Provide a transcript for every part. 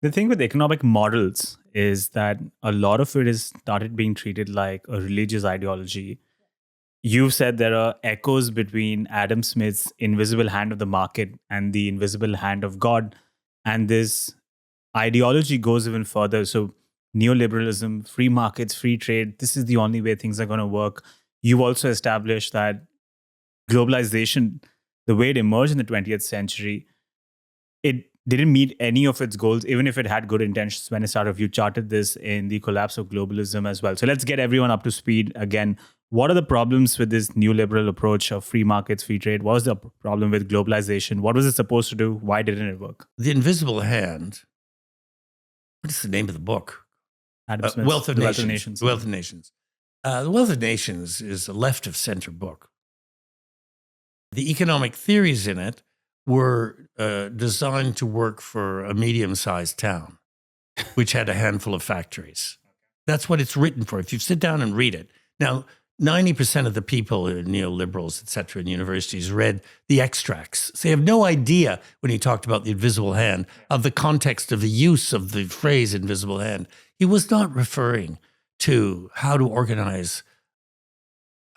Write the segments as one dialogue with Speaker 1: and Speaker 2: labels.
Speaker 1: The thing with economic models is that a lot of it is started being treated like a religious ideology. You've said there are echoes between Adam Smith's invisible hand of the market and the invisible hand of God. And this ideology goes even further. So, neoliberalism, free markets, free trade, this is the only way things are going to work. You've also established that globalization, the way it emerged in the 20th century, it didn't meet any of its goals, even if it had good intentions when it started. You charted this in the collapse of globalism as well. So let's get everyone up to speed again. What are the problems with this new liberal approach of free markets, free trade? What was the problem with globalization? What was it supposed to do? Why didn't it work?
Speaker 2: The Invisible Hand. What is the name of the book?
Speaker 1: Adam Smith's
Speaker 2: Wealth of Nations.
Speaker 1: Wealth of Nations.
Speaker 2: Wealth of Nations. The Wealth of Nations is a left of center book. The economic theories in it were designed to work for a medium-sized town, which had a handful of factories. That's what it's written for. If you sit down and read it. Now, 90% of the people, neoliberals, et cetera, in universities read the extracts. So they have no idea, when he talked about the invisible hand, of the context of the use of the phrase invisible hand. He was not referring to how to organize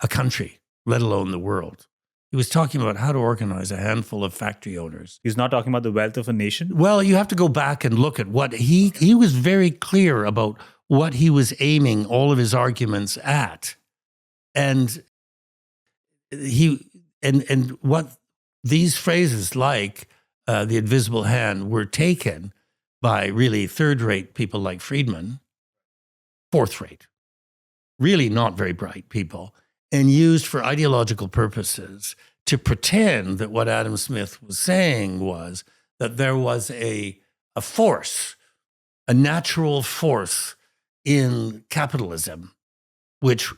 Speaker 2: a country, let alone the world. He was talking about how to organize a handful of factory owners.
Speaker 1: He's not talking about the wealth of a nation?
Speaker 2: Well, you have to go back and look at what he was very clear about what he was aiming all of his arguments at. And what these phrases like the invisible hand were taken by really third-rate people like Friedman, fourth-rate, really not very bright people, and used for ideological purposes to pretend that what Adam Smith was saying was that there was a force, a natural force in capitalism which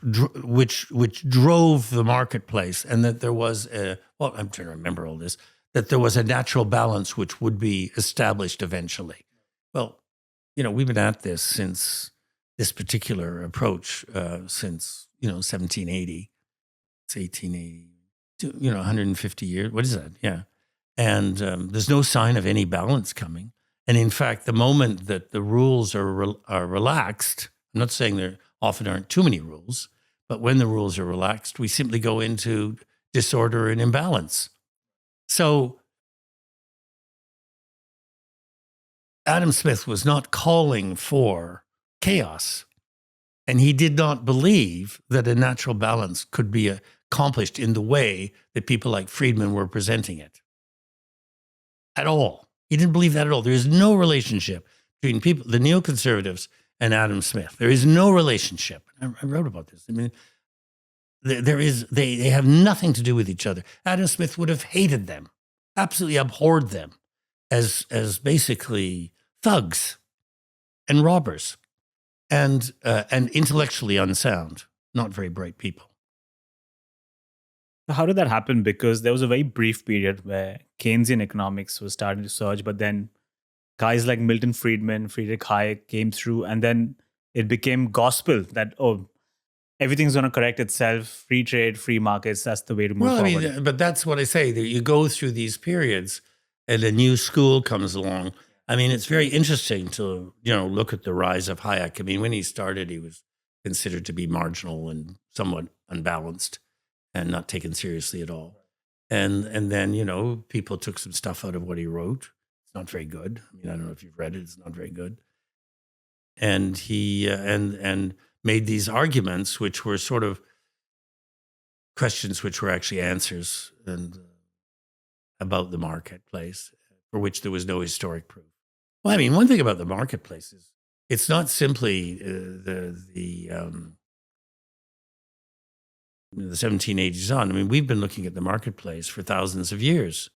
Speaker 2: drove the marketplace, and that there was I'm trying to remember all this, that there was a natural balance which would be established eventually. Well, we've been at this since this particular approach since 1780. It's 1880, 150 years. What is that? Yeah. And there's no sign of any balance coming. And in fact, the moment that the rules are relaxed, I'm not saying there often aren't too many rules, but when the rules are relaxed, we simply go into disorder and imbalance. So Adam Smith was not calling for chaos, and he did not believe that a natural balance could be accomplished in the way that people like Friedman were presenting it at all. He didn't believe that at all. There is no relationship between people, the neoconservatives, and Adam Smith. There is no relationship. I wrote about this. I mean, they have nothing to do with each other. Adam Smith would have hated them, absolutely abhorred them as basically thugs and robbers and intellectually unsound, not very bright people.
Speaker 1: How did that happen? Because there was a very brief period where Keynesian economics was starting to surge, but then guys like Milton Friedman, Friedrich Hayek came through, and then it became gospel that, everything's going to correct itself, free trade, free markets, that's the way to move forward.
Speaker 2: I mean, but that's what I say, that you go through these periods and a new school comes along. I mean, it's very interesting to, look at the rise of Hayek. I mean, when he started, he was considered to be marginal and somewhat unbalanced and not taken seriously at all. And then, people took some stuff out of what he wrote. It's not very good. I mean, I don't know if you've read it. It's not very good. And he and made these arguments, which were sort of questions which were actually answers and about the marketplace, for which there was no historic proof. Well, I mean, one thing about the marketplace is it's not simply the 1780s on. I mean, we've been looking at the marketplace for thousands of years.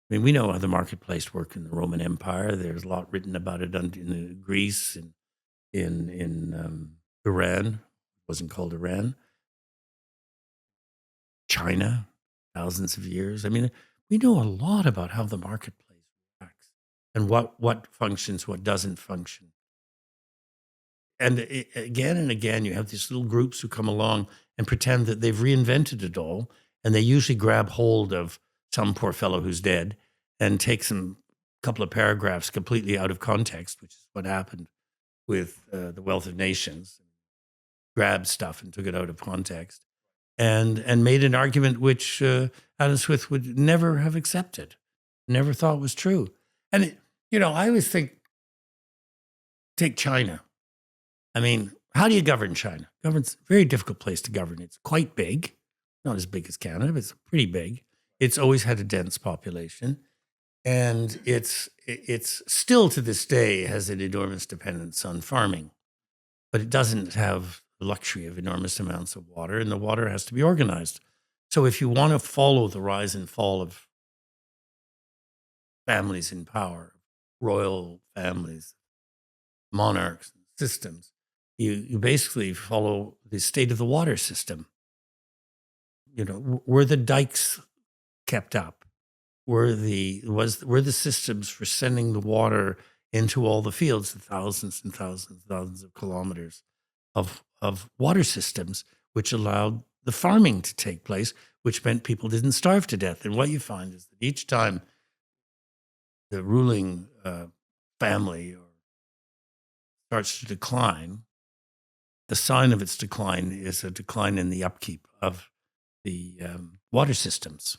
Speaker 2: I mean, we know how the marketplace worked in the Roman Empire. There's a lot written about it in Greece and in Iran. It wasn't called Iran. China, thousands of years. I mean, we know a lot about how the marketplace works and what functions, what doesn't function. And again and again, you have these little groups who come along and pretend that they've reinvented it all, and they usually grab hold of some poor fellow who's dead and take some couple of paragraphs completely out of context, which is what happened with The Wealth of Nations. Grabbed stuff and took it out of context, and made an argument which Adam Smith would never have accepted, never thought was true. And I always think, take China. I mean, how do you govern China? Government's a very difficult place to govern. It's quite big, not as big as Canada, but it's pretty big. It's always had a dense population, and it's still to this day has an enormous dependence on farming, but it doesn't have the luxury of enormous amounts of water, and the water has to be organized. So if you want to follow the rise and fall of families in power, royal families, monarchs, systems, you basically follow the state of the water system. Were the dikes kept up? Were the systems for sending the water into all the fields, the thousands and thousands and thousands of kilometers of water systems, which allowed the farming to take place, which meant people didn't starve to death? And what you find is that each time the ruling family starts to decline, the sign of its decline is a decline in the upkeep of the water systems.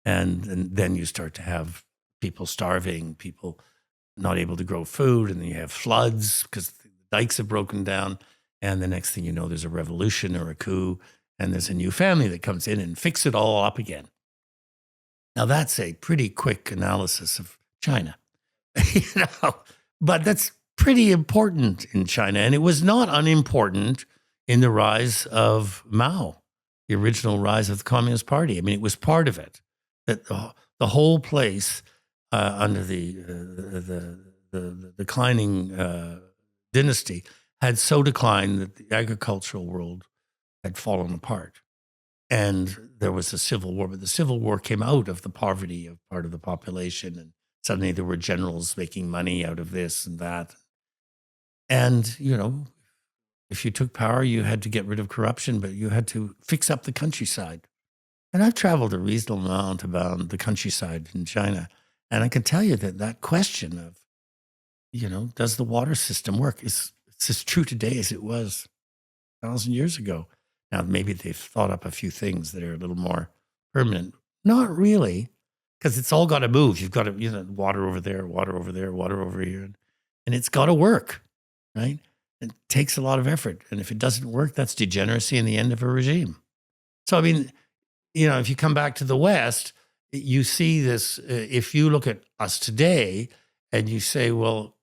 Speaker 2: And then you start to have people starving, people not able to grow food, and then you have floods because the dikes have broken down. And the next thing you know, there's a revolution or a coup, and there's a new family that comes in and fix it all up again. Now, that's a pretty quick analysis of China, but that's pretty important in China. And it was not unimportant in the rise of Mao, the original rise of the Communist Party. I mean, it was part of it, that the whole place under the declining dynasty had so declined that the agricultural world had fallen apart. And there was a civil war, but the civil war came out of the poverty of part of the population. And suddenly there were generals making money out of this and that. And, if you took power, you had to get rid of corruption, but you had to fix up the countryside. And I've traveled a reasonable amount about the countryside in China. And I can tell you that question of, does the water system work? It's as true today as it was 1,000 years ago. Now, maybe they've thought up a few things that are a little more permanent. Not really, because it's all got to move. You've got to, water over there, water over there, water over here. And it's got to work, right? It takes a lot of effort. And if it doesn't work, that's degeneracy and the end of a regime. So, I mean, if you come back to the West, you see this, if you look at us today and you say, well,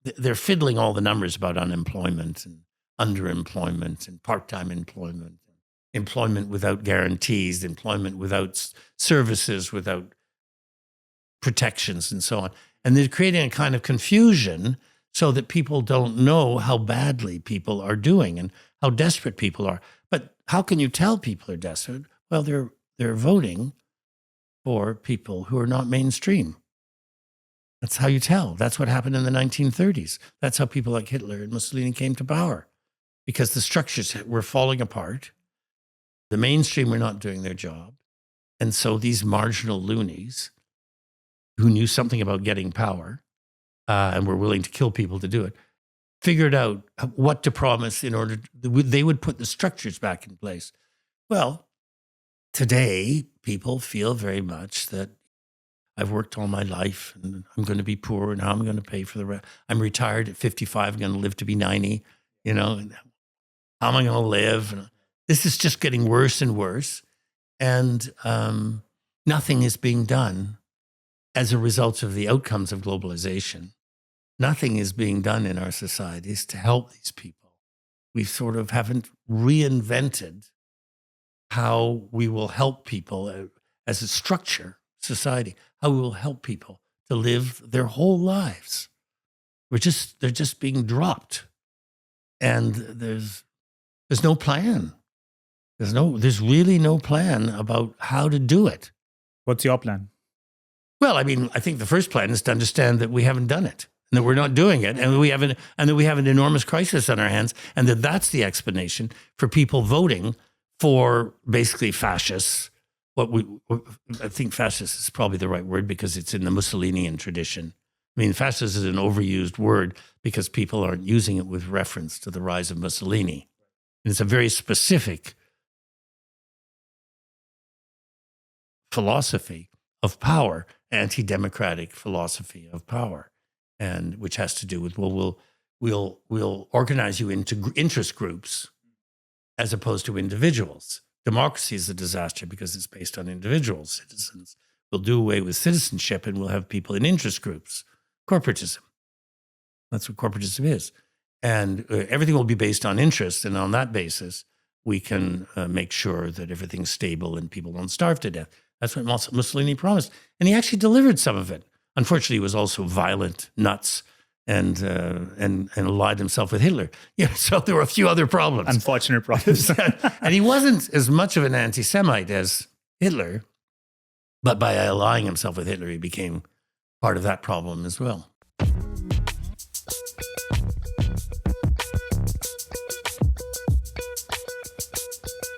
Speaker 2: they're fiddling all the numbers about unemployment and underemployment and part-time employment, employment without guarantees, employment without services, without protections, and so on. And they're creating a kind of confusion so that people don't know how badly people are doing and how desperate people are. But how can you tell people are desperate? Well, they're voting for people who are not mainstream. That's how you tell. That's what happened in the 1930s. That's how people like Hitler and Mussolini came to power, because the structures were falling apart. The mainstream were not doing their job. And so these marginal loonies who knew something about getting power and were willing to kill people to do it, figured out what to promise in order they would put the structures back in place. Well, today, people feel very much that I've worked all my life and I'm going to be poor, and how am I going to pay for the rest? I'm retired at 55, I'm going to live to be 90, and how am I going to live? And this is just getting worse and worse. And nothing is being done as a result of the outcomes of globalization. Nothing is being done in our societies to help these people. We sort of haven't reinvented how we will help people as a structure, society, how we will help people to live their whole lives. They're just being dropped. And there's no plan. There's really no plan about how to do it.
Speaker 1: What's your plan?
Speaker 2: Well, I mean, I think the first plan is to understand that we haven't done it, and that we're not doing it, and that we have an enormous crisis on our hands, and that's the explanation for people voting for basically fascists I think fascist is probably the right word because it's in the Mussolinian tradition. I mean, fascist is an overused word because people aren't using it with reference to the rise of Mussolini. And it's a very specific philosophy of power, anti-democratic philosophy of power, and which has to do with, well, we'll organize you into interest groups as opposed to individuals. Democracy is a disaster because it's based on individual citizens. We'll do away with citizenship and we'll have people in interest groups. Corporatism. That's what corporatism is. And everything will be based on interest. And on that basis, we can make sure that everything's stable and people don't starve to death. That's what Mussolini promised. And he actually delivered some of it. Unfortunately, he was also violent, nuts, and allied himself with Hitler. Yeah, so there were a few other problems.
Speaker 1: Unfortunate problems.
Speaker 2: And he wasn't as much of an anti-Semite as Hitler, but by allying himself with Hitler, he became part of that problem as well.